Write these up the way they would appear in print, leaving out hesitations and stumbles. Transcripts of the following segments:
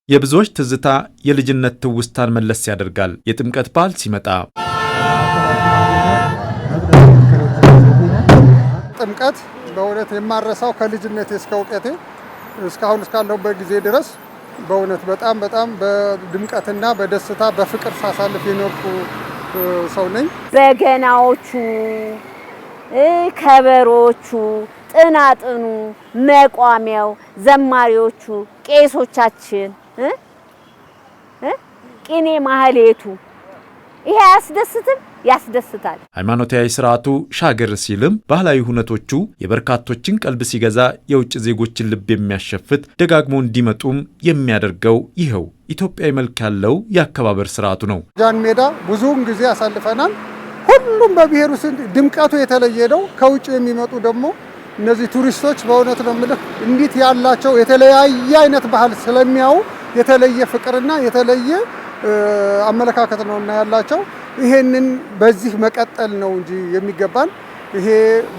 የብዙዎች ትዝታ የልጅነት ትውስታን መለስ ያደርጋል። የጥምቀት በዓል ሲመጣ ጥምቀት በእውነት የማረሳው ከልጅነቴ እስከ እውቀቴ እስካሁን እስካለሁበት ጊዜ ድረስ በእውነት በጣም በድምቀትና በደስታ በፍቅር ሳሳልፍ የኖርኩ ሰው ነኝ። በገናዎቹ፣ ከበሮቹ፣ ጥናጥኑ፣ መቋሚያው፣ ዘማሪዎቹ፣ ቄሶቻችን ቅኔ ማህሌቱ ይሄ ያስደስትም ያስደስታል። ሃይማኖታዊ ስርዓቱ ሻገር ሲልም ባህላዊ ሁነቶቹ የበርካቶችን ቀልብ ሲገዛ የውጭ ዜጎችን ልብ የሚያሸፍት ደጋግሞ እንዲመጡም የሚያደርገው ይኸው ኢትዮጵያዊ መልክ ያለው የአከባበር ስርዓቱ ነው። ጃን ሜዳ ብዙውን ጊዜ ያሳልፈናል። ሁሉም በብሔሩ ድምቀቱ የተለየ ነው። ከውጭ የሚመጡ ደግሞ እነዚህ ቱሪስቶች በእውነት ነው የምልህ እንዴት ያላቸው የተለያየ አይነት ባህል ስለሚያዩ የተለየ ፍቅርና የተለየ አመለካከት ነውና ያላቸው ይሄንን በዚህ መቀጠል ነው እንጂ የሚገባን ይሄ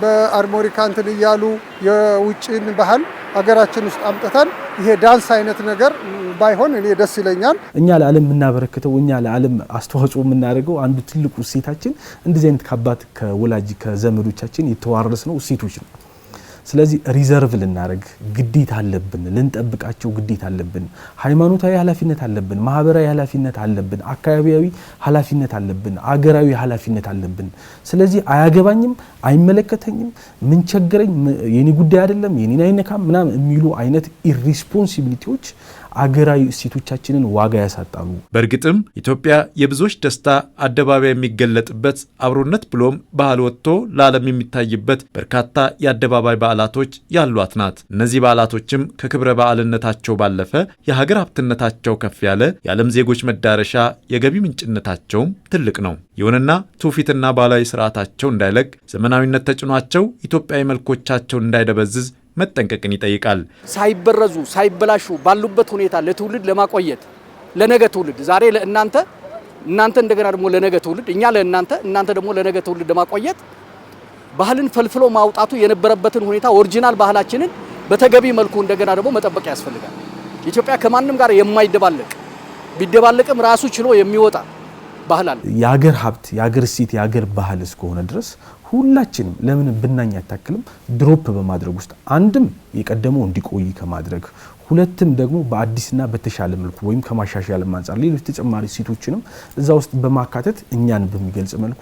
በአርሞኒካ እንትን እያሉ የውጭን ባህል ሀገራችን ውስጥ አምጥተን ይሄ ዳንስ አይነት ነገር ባይሆን እኔ ደስ ይለኛል። እኛ ለዓለም የምናበረክተው እኛ ለዓለም አስተዋጽኦ የምናደርገው አንዱ ትልቁ እሴታችን እንደዚህ አይነት ከአባት ከወላጅ ከዘመዶቻችን የተዋረስነው እሴቶች ነው። ስለዚህ ሪዘርቭ ልናደርግ ግዴታ አለብን፣ ልንጠብቃቸው ግዴታ አለብን። ሃይማኖታዊ ኃላፊነት አለብን፣ ማህበራዊ ኃላፊነት አለብን፣ አካባቢያዊ ኃላፊነት አለብን፣ አገራዊ ኃላፊነት አለብን። ስለዚህ አያገባኝም፣ አይመለከተኝም፣ ምን ቸገረኝ፣ የኔ ጉዳይ አይደለም፣ የኔን አይነካም ምናምን የሚሉ አይነት ኢሪስፖንሲቢሊቲዎች አገራዊ እሴቶቻችንን ዋጋ ያሳጣሉ። በእርግጥም ኢትዮጵያ የብዙዎች ደስታ አደባባይ የሚገለጥበት አብሮነት ብሎም ባህል ወጥቶ ለዓለም የሚታይበት በርካታ የአደባባይ በዓላቶች ያሏት ናት። እነዚህ በዓላቶችም ከክብረ በዓልነታቸው ባለፈ የሀገር ሀብትነታቸው ከፍ ያለ የዓለም ዜጎች መዳረሻ የገቢ ምንጭነታቸውም ትልቅ ነው። ይሁንና ትውፊትና ባህላዊ ስርዓታቸው እንዳይለቅ፣ ዘመናዊነት ተጭኗቸው ኢትዮጵያዊ መልኮቻቸውን እንዳይደበዝዝ መጠንቀቅን ይጠይቃል። ሳይበረዙ ሳይበላሹ ባሉበት ሁኔታ ለትውልድ ለማቆየት ለነገ ትውልድ ዛሬ ለእናንተ እንደገና ደግሞ ለነገ ትውልድ እኛ ለእናንተ ደግሞ ለነገ ትውልድ ለማቆየት ባህልን ፈልፍሎ ማውጣቱ የነበረበትን ሁኔታ ኦሪጂናል ባህላችንን በተገቢ መልኩ እንደገና ደግሞ መጠበቅ ያስፈልጋል። ኢትዮጵያ ከማንም ጋር የማይደባለቅ ቢደባለቅም ራሱ ችሎ የሚወጣ ባህል አለ። የሀገር ሀብት የሀገር እሴት የሀገር ባህል እስከሆነ ድረስ ሁላችንም ለምን ብናኝ አታክልም ድሮፕ በማድረግ ውስጥ አንድም የቀደመው እንዲቆይ ከማድረግ ሁለትም ደግሞ በአዲስና በተሻለ መልኩ ወይም ከማሻሻል አንፃር ሌሎች ተጨማሪ እሴቶችንም እዛ ውስጥ በማካተት እኛን በሚገልጽ መልኩ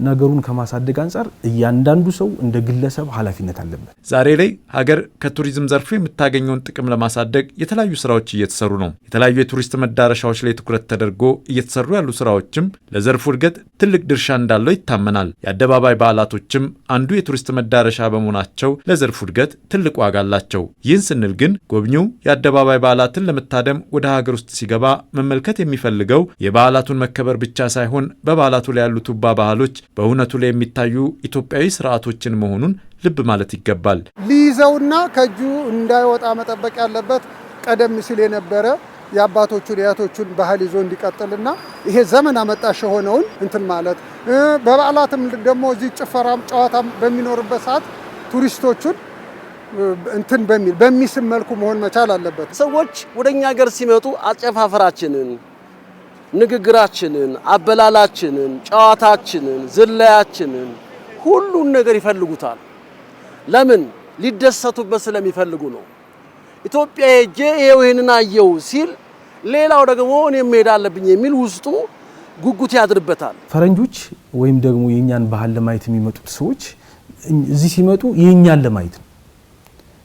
ነገሩን ከማሳደግ አንፃር እያንዳንዱ ሰው እንደ ግለሰብ ኃላፊነት አለበት። ዛሬ ላይ ሀገር ከቱሪዝም ዘርፉ የምታገኘውን ጥቅም ለማሳደግ የተለያዩ ስራዎች እየተሰሩ ነው። የተለያዩ የቱሪስት መዳረሻዎች ላይ ትኩረት ተደርጎ እየተሰሩ ያሉ ስራዎችም ለዘርፉ እድገት ትልቅ ድርሻ እንዳለው ይታመናል። የአደባባይ በዓላቶችም አንዱ የቱሪስት መዳረሻ በመሆናቸው ለዘርፉ እድገት ትልቅ ዋጋ አላቸው። ይህን ስንል ግን ጎብኚው የአደባባይ በዓላትን ለመታደም ወደ ሀገር ውስጥ ሲገባ መመልከት የሚፈልገው የበዓላቱን መከበር ብቻ ሳይሆን በበዓላቱ ላይ ያሉ ቱባ ባህሎች በእውነቱ ላይ የሚታዩ ኢትዮጵያዊ ስርዓቶችን መሆኑን ልብ ማለት ይገባል። ሊይዘውና ከእጁ እንዳይወጣ መጠበቅ ያለበት ቀደም ሲል የነበረ የአባቶቹን የአያቶቹን ባህል ይዞ እንዲቀጥልና ይሄ ዘመን አመጣሽ የሆነውን እንትን ማለት በበዓላትም ደግሞ እዚህ ጭፈራም ጨዋታም በሚኖርበት ሰዓት ቱሪስቶቹን እንትን በሚስም መልኩ መሆን መቻል አለበት። ሰዎች ወደኛ ሀገር ሲመጡ አጨፋፈራችንን፣ ንግግራችንን፣ አበላላችንን፣ ጨዋታችንን፣ ዝላያችንን ሁሉን ነገር ይፈልጉታል። ለምን? ሊደሰቱበት ስለሚፈልጉ ነው። ኢትዮጵያ ሄጄ ይሄንን አየው ሲል ሌላው ደግሞ እኔም መሄድ አለብኝ የሚል ውስጡ ጉጉት ያድርበታል። ፈረንጆች ወይም ደግሞ የኛን ባህል ለማየት የሚመጡት ሰዎች እዚህ ሲመጡ የኛን ለማየት ነው።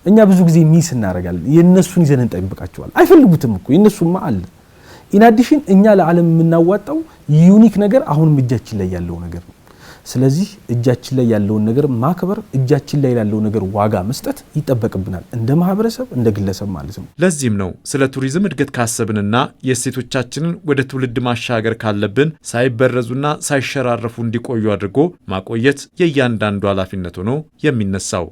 እኛ ብዙ ጊዜ ሚስ እናደርጋለን። የነሱን ይዘን እንጠብቃቸዋለን። አይፈልጉትም እኮ የነሱማ አለ። ኢናዲሽን እኛ ለዓለም የምናዋጣው ዩኒክ ነገር አሁንም እጃችን ላይ ያለው ነገር ነው። ስለዚህ እጃችን ላይ ያለውን ነገር ማክበር፣ እጃችን ላይ ያለው ነገር ዋጋ መስጠት ይጠበቅብናል እንደ ማህበረሰብ እንደ ግለሰብ ማለት ነው። ለዚህም ነው ስለ ቱሪዝም እድገት ካሰብንና የእሴቶቻችንን ወደ ትውልድ ማሻገር ካለብን ሳይበረዙና ሳይሸራረፉ እንዲቆዩ አድርጎ ማቆየት የእያንዳንዱ ኃላፊነት ሆኖ የሚነሳው።